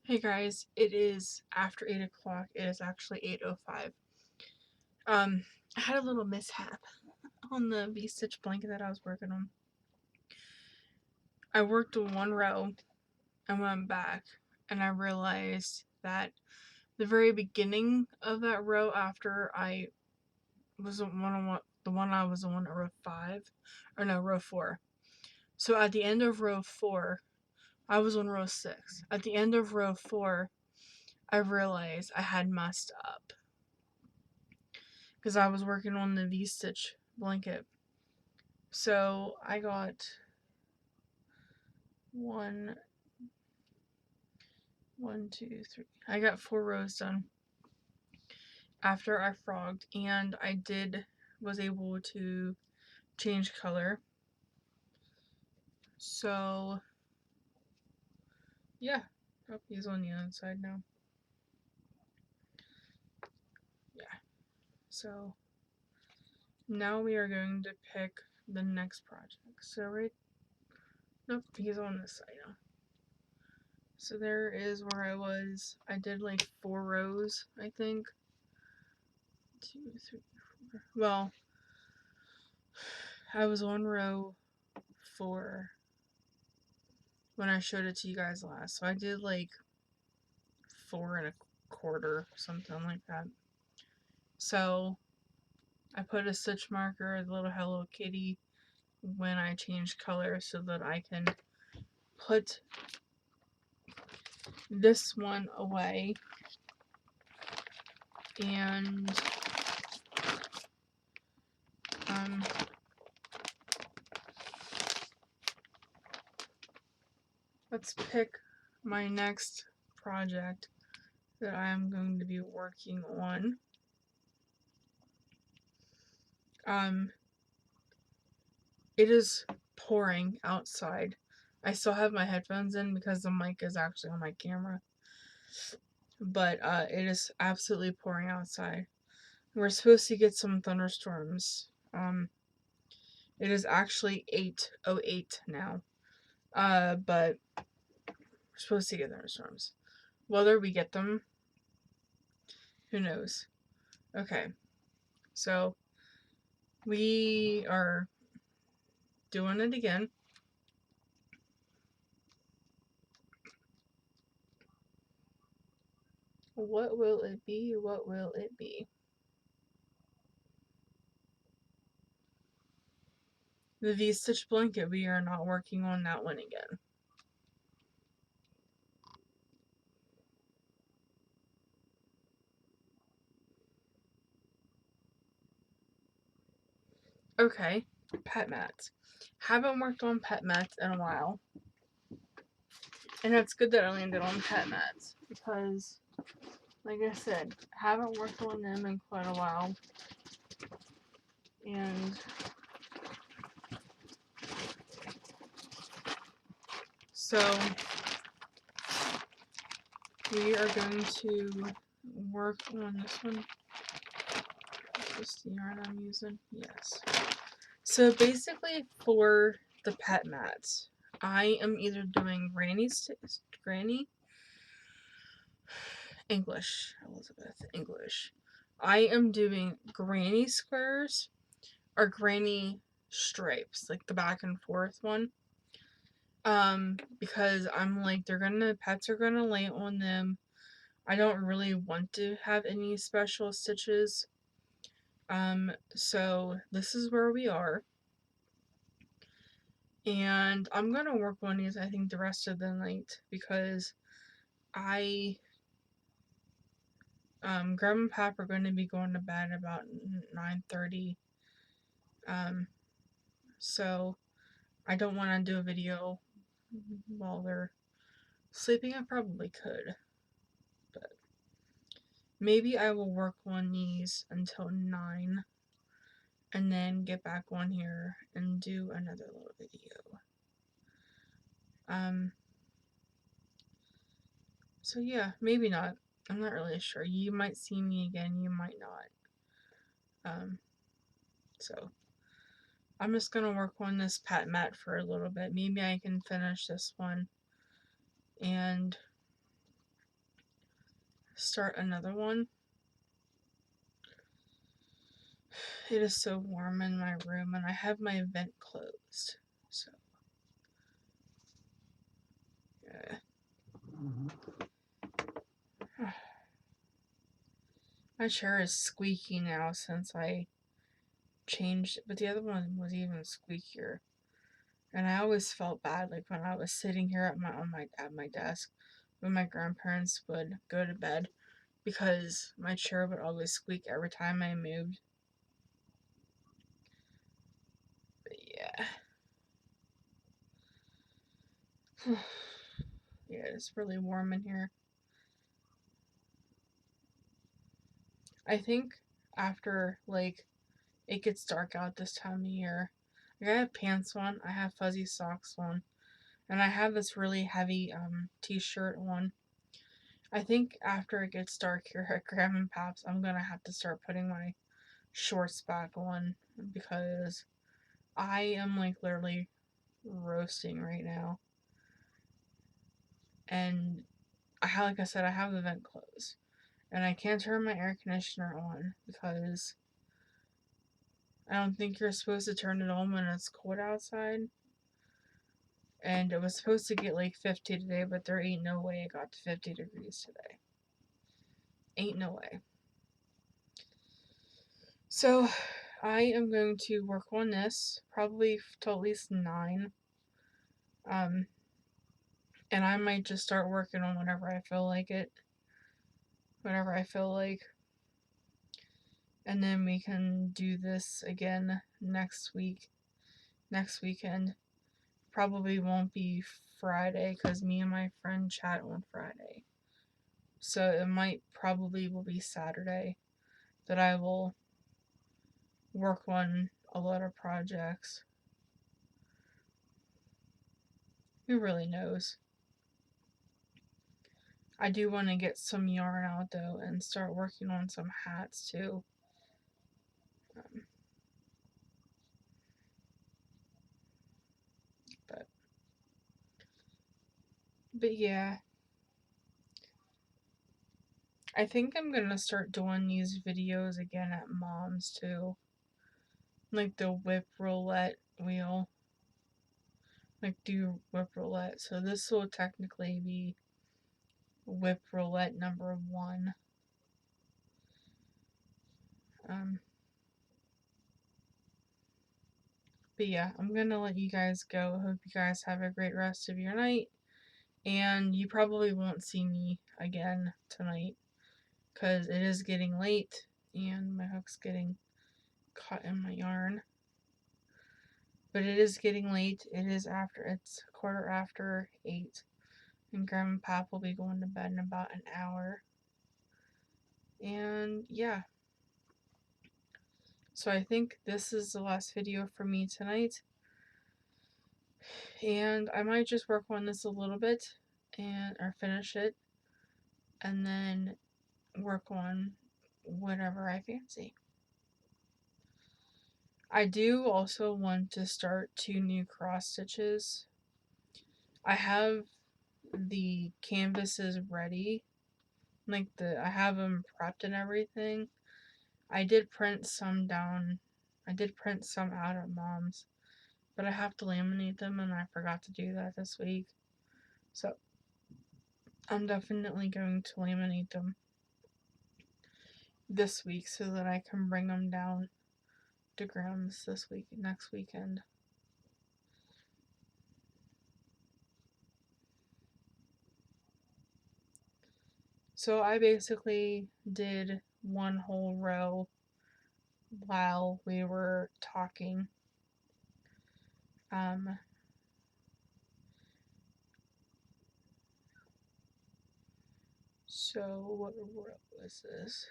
Hey guys, it is after 8 o'clock. It is actually 8:05. I had a little mishap on the V-stitch blanket that I was working on. I worked one row and went back, and I realized that the very beginning of that row after I was the one I was on row 5, or no, row 4. So at the end of row 4, I was on row 6. At the end of row 4, I realized I had messed up because I was working on the V-stitch blanket. So I got one, two, three. I got 4 rows done after I frogged, and I was able to change color. So yeah, oh, he's on the inside now. Yeah. So now we are going to pick the next project. So nope, he's on this side now. So there is where I was. I did like 4 rows, I think. 2, 3, 4. Well, I was on row 4 when I showed it to you guys last. So I did like 4 1/4, something like that. So I put a stitch marker, the little Hello Kitty, when I changed color so that I can put this one away. And let's pick my next project that I am going to be working on. It is pouring outside. I still have my headphones in because the mic is actually on my camera. But it is absolutely pouring outside. We're supposed to get some thunderstorms. It is actually 8:08 now. But we're supposed to get thunderstorms. Whether we get them, who knows? Okay. So we are doing it again. What will it be? What will it be? The V-stitch blanket, we are not working on that one again. Okay, pet mats. Haven't worked on pet mats in a while. And it's good that I landed on pet mats because, like I said, haven't worked on them in quite a while. And so we are going to work on this one. Is this the yarn I'm using? Yes. So basically for the pet mats, I am either doing Granny English, Elizabeth, English. I am doing granny squares or granny stripes, like the back and forth one. Because I'm like, pets are gonna lay on them. I don't really want to have any special stitches. So this is where we are. And I'm gonna work on these, I think, the rest of the night because Grandma and Pap are going to be going to bed about 9:30. So I don't want to do a video while they're sleeping. I probably could, but maybe I will work on these until 9 and then get back on here and do another little video. So yeah, maybe not. I'm not really sure. You might see me again, you might not. So I'm just gonna work on this pet mat for a little bit. Maybe I can finish this one and start another one. It is so warm in my room, and I have my vent closed. So, yeah. My chair is squeaky now since I changed it, but the other one was even squeakier. And I always felt bad, like when I was sitting here at my desk when my grandparents would go to bed, because my chair would always squeak every time I moved. But yeah. Yeah, it's really warm in here. I think after, like, it gets dark out this time of year, like, I have pants on, I have fuzzy socks on, and I have this really heavy t-shirt on. I think after it gets dark here at Graham and Pap's, I'm gonna have to start putting my shorts back on, because I am, like, literally roasting right now. And like I said, I have the vent closed, and I can't turn my air conditioner on because I don't think you're supposed to turn it on when it's cold outside. And it was supposed to get like 50 today, but there ain't no way it got to 50 degrees today. Ain't no way. So I am going to work on this probably till at least 9. And I might just start working on whenever I feel like it. Whenever I feel like. And then we can do this again next week. Next weekend. Probably won't be Friday because me and my friend chat on Friday. So it might probably will be Saturday that I will work on a lot of projects. Who really knows? I do want to get some yarn out though and start working on some hats too. Um, but yeah, I think I'm gonna start doing these videos again at Mom's too, like the whip roulette wheel, like do whip roulette. So this will technically be whip roulette number 1. But yeah, I'm gonna let you guys go. Hope you guys have a great rest of your night. And you probably won't see me again tonight because it is getting late and my hook's getting caught in my yarn. But it is getting late. It's 8:15, and Grandma and Pop will be going to bed in about an hour. And yeah. So I think this is the last video for me tonight. And I might just work on this a little bit or finish it, and then work on whatever I fancy. I do also want to start 2 new cross stitches. I have the canvases ready, like I have them prepped and everything. I did print some down. I did print some out at Mom's, but I have to laminate them and I forgot to do that this week. So I'm definitely going to laminate them this week so that I can bring them down to Graham's next weekend. So I basically did one whole row while we were talking. So what row is this?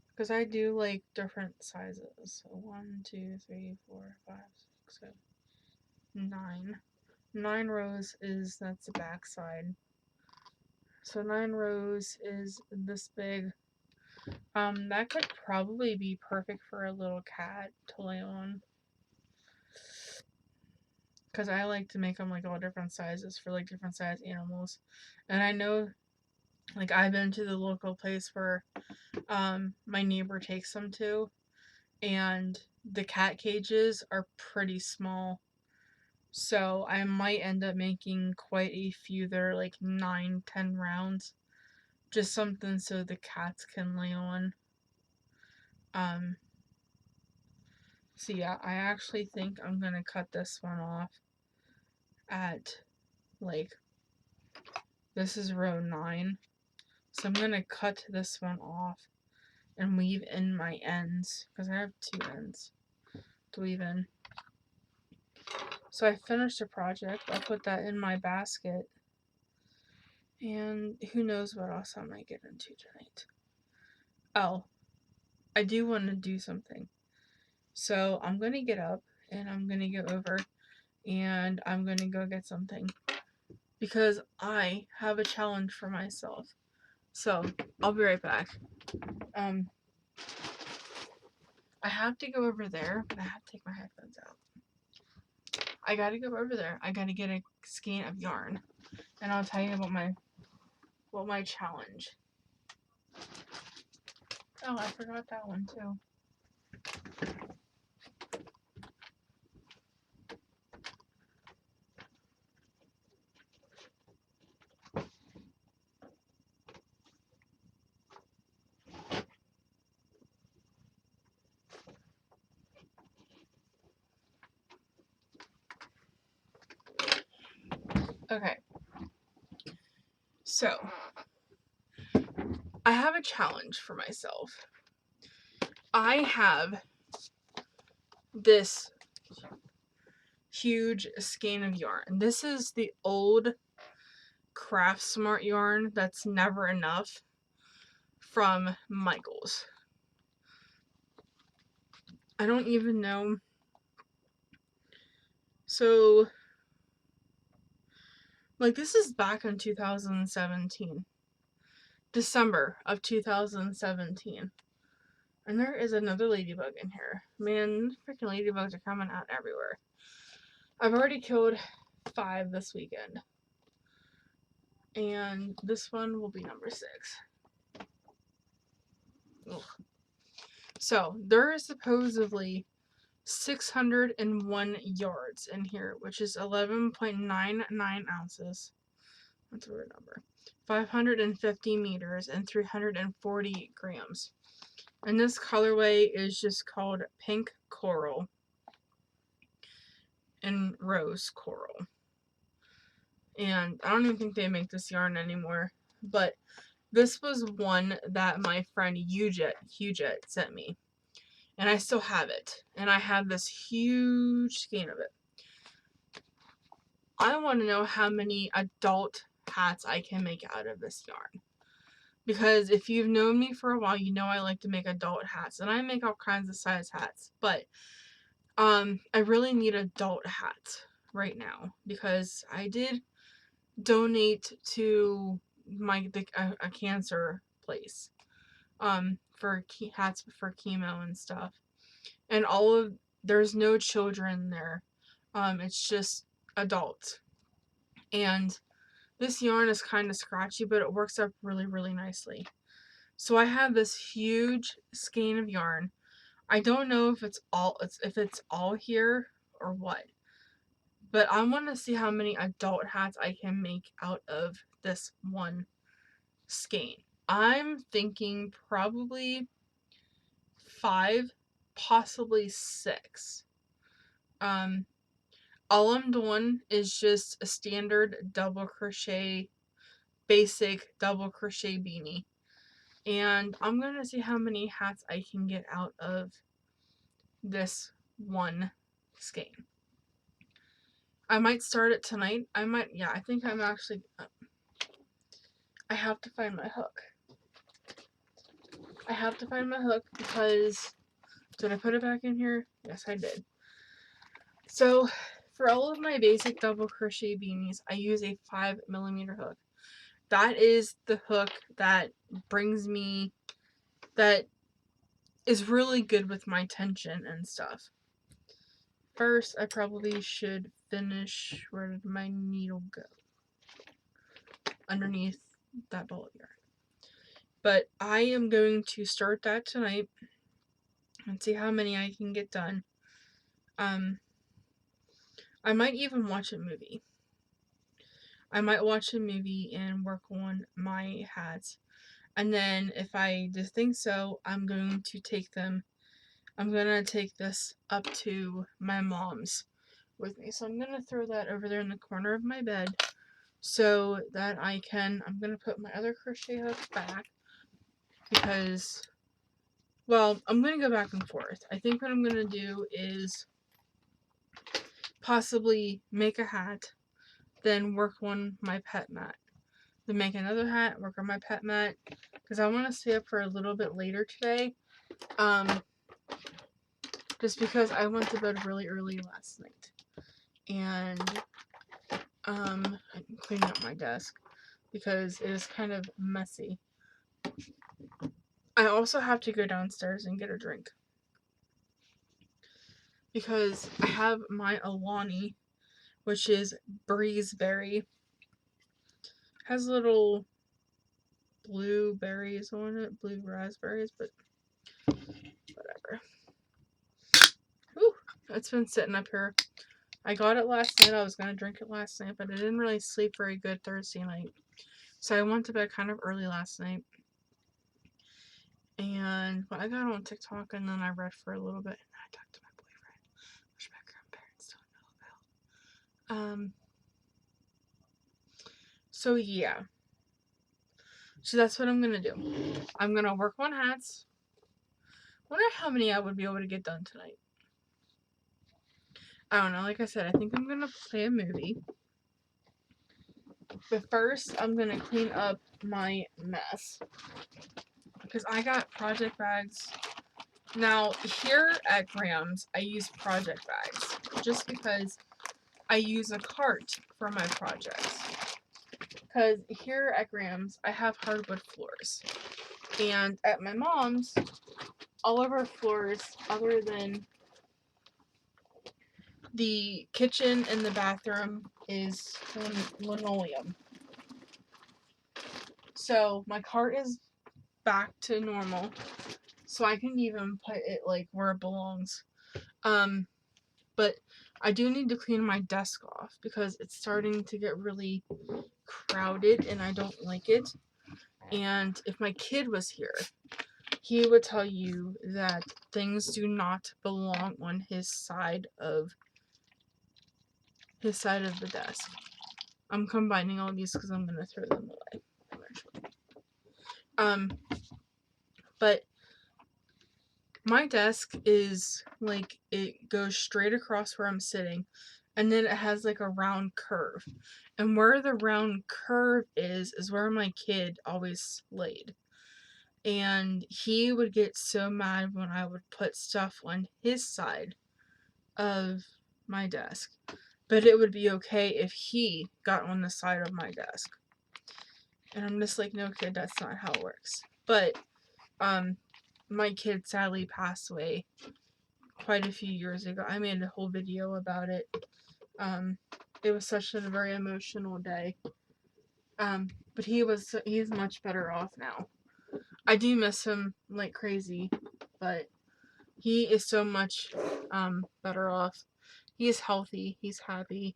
Because I do like different sizes. So 1, 2, 3, 4, 5, 6, 7, 9. 9 rows that's the back side. So 9 rows is this big. That could probably be perfect for a little cat to lay on. Because I like to make them like all different sizes for like different size animals. And I know Like, I've been to the local place where my neighbor takes them to, and the cat cages are pretty small. So I might end up making quite a few that are like 9-10 rounds. Just something so the cats can lay on. So yeah, I actually think I'm gonna cut this one off at, like, this is row 9. So I'm gonna cut this one off and weave in my ends, because I have 2 ends to weave in. So I finished the project. I'll put that in my basket. And who knows what else I might get into tonight. Oh, I do want to do something. So I'm going to get up and I'm going to go over and I'm going to go get something. Because I have a challenge for myself. So I'll be right back. I have to go over there, but I have to take my headphones out. I gotta go over there. I gotta get a skein of yarn. And I'll tell you about my challenge. Oh, I forgot that one too. Okay. So, I have a challenge for myself. I have this huge skein of yarn. This is the old Craft Smart yarn that's never enough from Michaels. I don't even know. So, like, this is back in 2017. December of 2017. And there is another ladybug in here. Man, freaking ladybugs are coming out everywhere. I've already killed 5 this weekend. And this one will be number 6. Ugh. So, there is supposedly 601 yards in here, which is 11.99 ounces. That's a weird number. 550 meters and 340 grams. And this colorway is just called Pink Coral and Rose Coral. And I don't even think they make this yarn anymore. But this was one that my friend Huget sent me. And I still have it. And I have this huge skein of it. I want to know how many adult hats I can make out of this yarn. Because if you've known me for a while, you know I like to make adult hats. And I make all kinds of size hats. But I really need adult hats right now. Because I did donate to a cancer place. For hats for chemo and stuff. And there's no children there. It's just adults. And this yarn is kind of scratchy, but it works up really, really nicely. So I have this huge skein of yarn. I don't know if it's all here or what. But I want to see how many adult hats I can make out of this one skein. I'm thinking probably 5, possibly 6. All I'm doing is just a standard double crochet, basic double crochet beanie. And I'm going to see how many hats I can get out of this one skein. I might start it tonight. I think I'm actually, I have to find my hook. I have to find my hook because, did I put it back in here? Yes, I did. So, for all of my basic double crochet beanies, I use a 5mm hook. That is the hook that that is really good with my tension and stuff. First, I probably should finish, where did my needle go? Underneath that ball of yarn. But I am going to start that tonight and see how many I can get done. I might even watch a movie. I might watch a movie and work on my hats. And then if I just think so, I'm going to take this up to my mom's with me. So I'm going to throw that over there in the corner of my bed so that I'm going to put my other crochet hook back because, well, I'm going to go back and forth. I think what I'm going to do is possibly make a hat, then work on my pet mat. Then make another hat, work on my pet mat, because I want to stay up for a little bit later today. Just because I went to bed really early last night. And I'm cleaning up my desk because it is kind of messy. I also have to go downstairs and get a drink because I have my Alani, which is breezeberry. Has little blue berries on it, blue raspberries, but whatever. Whew, it's been sitting up here. I got it last night. I was going to drink it last night, but I didn't really sleep very good Thursday night. So I went to bed kind of early last night. And I got on TikTok and then I read for a little bit. And I talked to my boyfriend, which my grandparents don't know about. So yeah. So that's what I'm going to do. I'm going to work on hats. Wonder how many I would be able to get done tonight. I don't know. Like I said, I think I'm going to play a movie. But first, I'm going to clean up my mess. Because I got project bags. Now, here at Graham's, I use project bags. Just because I use a cart for my projects. Because here at Graham's, I have hardwood floors. And at my mom's, all of our floors, other than the kitchen and the bathroom, is linoleum. So my cart is back to normal. So I can even put it like where it belongs. But I do need to clean my desk off because it's starting to get really crowded and I don't like it. And if my kid was here, he would tell you that things do not belong on his side of the desk. I'm combining all these because I'm gonna throw them away eventually. But my desk is like it goes straight across where I'm sitting, and then it has like a round curve. And where the round curve is where my kid always laid. And he would get so mad when I would put stuff on his side of my desk. But it would be okay if he got on the side of my desk. And I'm just like, no, kid, that's not how it works. But, my kid sadly passed away quite a few years ago. I made a whole video about it. It was such a very emotional day. But he's much better off now. I do miss him like crazy, but he is so much better off. He is healthy, he's happy,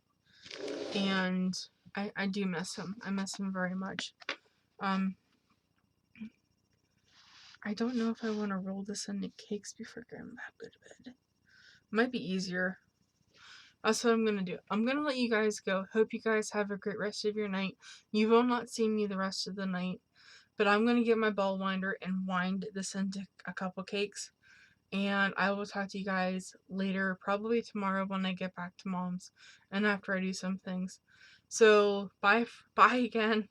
and I do miss him. I miss him very much. I don't know if I want to roll this into cakes before Grandma go to bed. Might be easier. That's what I'm going to do. I'm going to let you guys go. Hope you guys have a great rest of your night. You will not see me the rest of the night. But I'm going to get my ball winder and wind this into a couple cakes. And I will talk to you guys later, probably tomorrow when I get back to Mom's. And after I do some things. So, bye again.